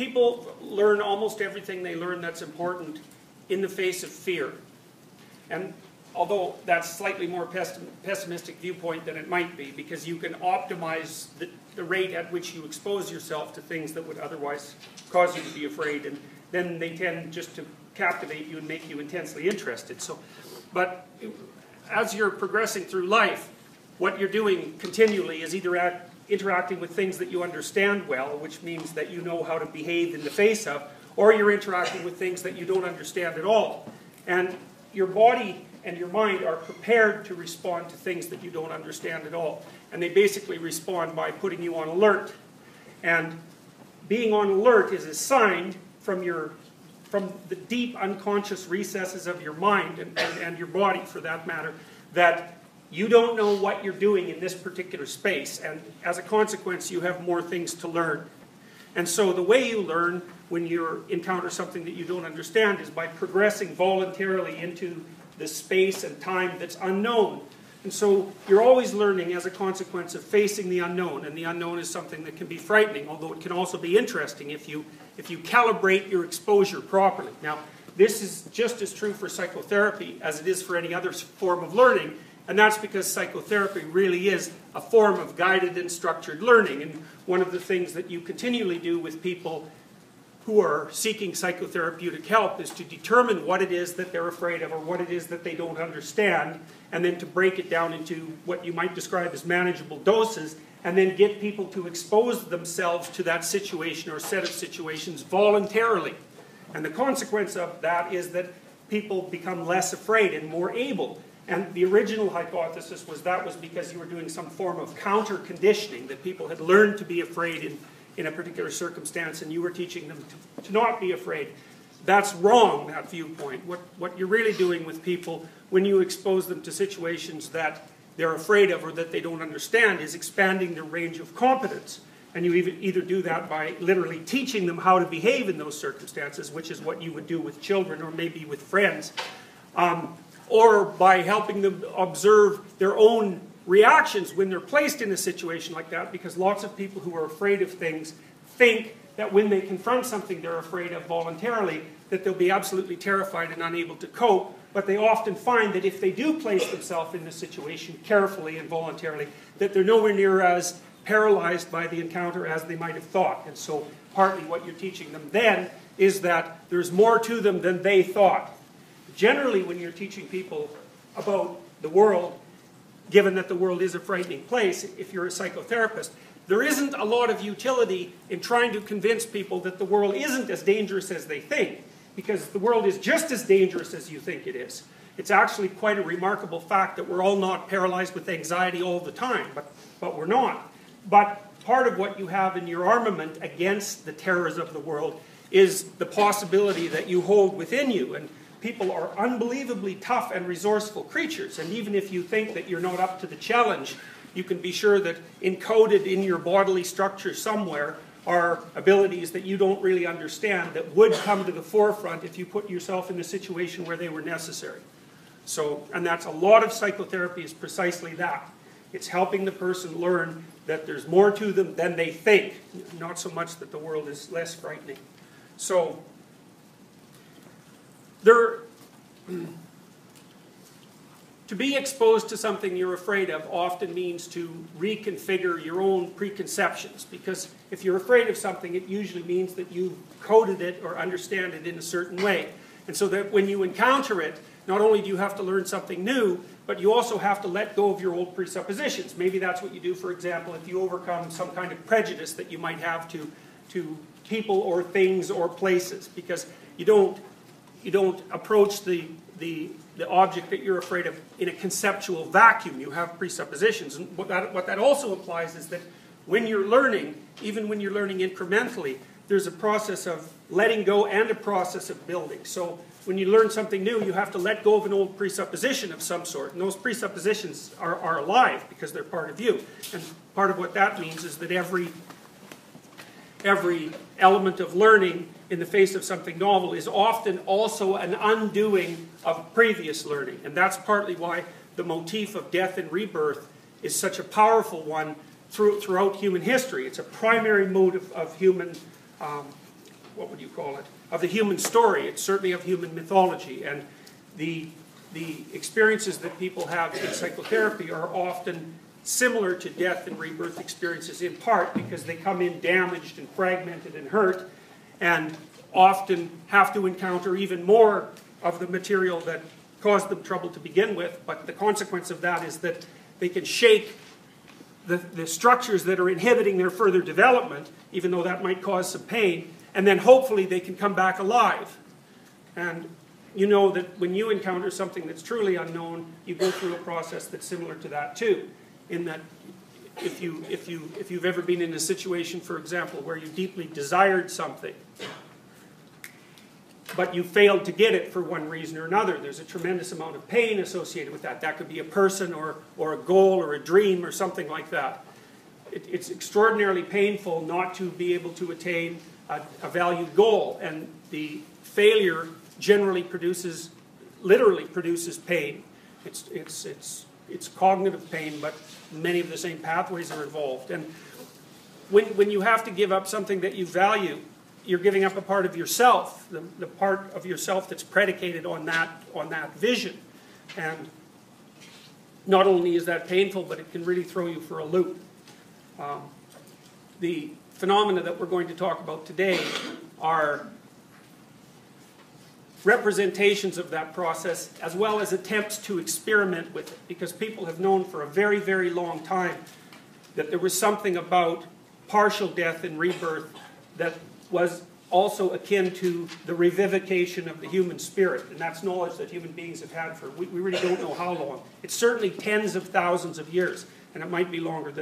people learn almost everything they learn that's important in the face of fear. And although that's slightly more pessimistic viewpoint than it might be, because you can optimize the rate at which you expose yourself to things that would otherwise cause you to be afraid, and then they tend just to captivate you and make you intensely interested. So, but as you're progressing through life, what you're doing continually is either interacting with things that you understand well, which means that you know how to behave in the face of, or you're interacting with things that you don't understand at all. And your body and your mind are prepared to respond to things that you don't understand at all. And they basically respond by putting you on alert. And being on alert is a sign from the deep unconscious recesses of your mind and your body, for that matter, that you don't know what you're doing in this particular space. And as a consequence, you have more things to learn. And so the way you learn when you encounter something that you don't understand is by progressing voluntarily into the space and time that's unknown. And so you're always learning as a consequence of facing the unknown. And the unknown is something that can be frightening, although it can also be interesting if you calibrate your exposure properly. Now, this is just as true for psychotherapy as it is for any other form of learning. And that's because psychotherapy really is a form of guided and structured learning. And one of the things that you continually do with people who are seeking psychotherapeutic help is to determine what it is that they're afraid of or what it is that they don't understand, and then to break it down into what you might describe as manageable doses, and then get people to expose themselves to that situation or set of situations voluntarily. And the consequence of that is that people become less afraid and more able. And the original hypothesis was that was because you were doing some form of counter-conditioning, that people had learned to be afraid in a particular circumstance, and you were teaching them to not be afraid. That's wrong, that viewpoint. What you're really doing with people when you expose them to situations that they're afraid of or that they don't understand is expanding their range of competence. And you either do that by literally teaching them how to behave in those circumstances, which is what you would do with children or maybe with friends, or by helping them observe their own reactions when they're placed in a situation like that, because lots of people who are afraid of things think that when they confront something they're afraid of voluntarily, that they'll be absolutely terrified and unable to cope. But they often find that if they do place themselves in the situation carefully and voluntarily, that they're nowhere near as paralyzed by the encounter as they might have thought. And so partly what you're teaching them then is that there's more to them than they thought. Generally, when you're teaching people about the world, given that the world is a frightening place, if you're a psychotherapist, there isn't a lot of utility in trying to convince people that the world isn't as dangerous as they think, because the world is just as dangerous as you think it is. It's actually quite a remarkable fact that we're all not paralyzed with anxiety all the time, but we're not. But part of what you have in your armament against the terrors of the world is the possibility that you hold within you. And people are unbelievably tough and resourceful creatures, and even if you think that you're not up to the challenge, you can be sure that encoded in your bodily structure somewhere are abilities that you don't really understand that would come to the forefront if you put yourself in a situation where they were necessary. So, and that's a lot of psychotherapy is precisely that. It's helping the person learn that there's more to them than they think, not so much that the world is less frightening. So, to be exposed to something you're afraid of often means to reconfigure your own preconceptions, because if you're afraid of something, it usually means that you've coded it or understand it in a certain way. And so that when you encounter it, not only do you have to learn something new, but you also have to let go of your old presuppositions. Maybe that's what you do, for example, if you overcome some kind of prejudice that you might have to people or things or places, because you don't approach the object that you're afraid of in a conceptual vacuum. You have presuppositions. And what that also implies is that when you're learning, even when you're learning incrementally, there's a process of letting go and a process of building. So when you learn something new, you have to let go of an old presupposition of some sort. And those presuppositions are alive because they're part of you. And part of what that means is that every element of learning in the face of something novel is often also an undoing of previous learning. And that's partly why the motif of death and rebirth is such a powerful one throughout human history. It's a primary motive of human what would you call it, of the human story. It's certainly of human mythology. And the experiences that people have in psychotherapy are often similar to death and rebirth experiences, in part because they come in damaged and fragmented and hurt, and often have to encounter even more of the material that caused them trouble to begin with. But the consequence of that is that they can shake the structures that are inhibiting their further development, even though that might cause some pain, and then hopefully they can come back alive. And you know that when you encounter something that's truly unknown, you go through a process that's similar to that too. In that, if you've ever been in a situation, for example, where you deeply desired something, but you failed to get it for one reason or another, there's a tremendous amount of pain associated with that. That could be a person or a goal or a dream or something like that. It's extraordinarily painful not to be able to attain a valued goal, and the failure generally literally produces pain. It's cognitive pain, but many of the same pathways are involved. And when you have to give up something that you value, you're giving up a part of yourself, the part of yourself that's predicated on that vision. And not only is that painful, but it can really throw you for a loop. The phenomena that we're going to talk about today are representations of that process, as well as attempts to experiment with it, because people have known for a very, very long time that there was something about partial death and rebirth that was also akin to the revivication of the human spirit, and that's knowledge that human beings have had for, we really don't know how long. It's certainly tens of thousands of years, and it might be longer than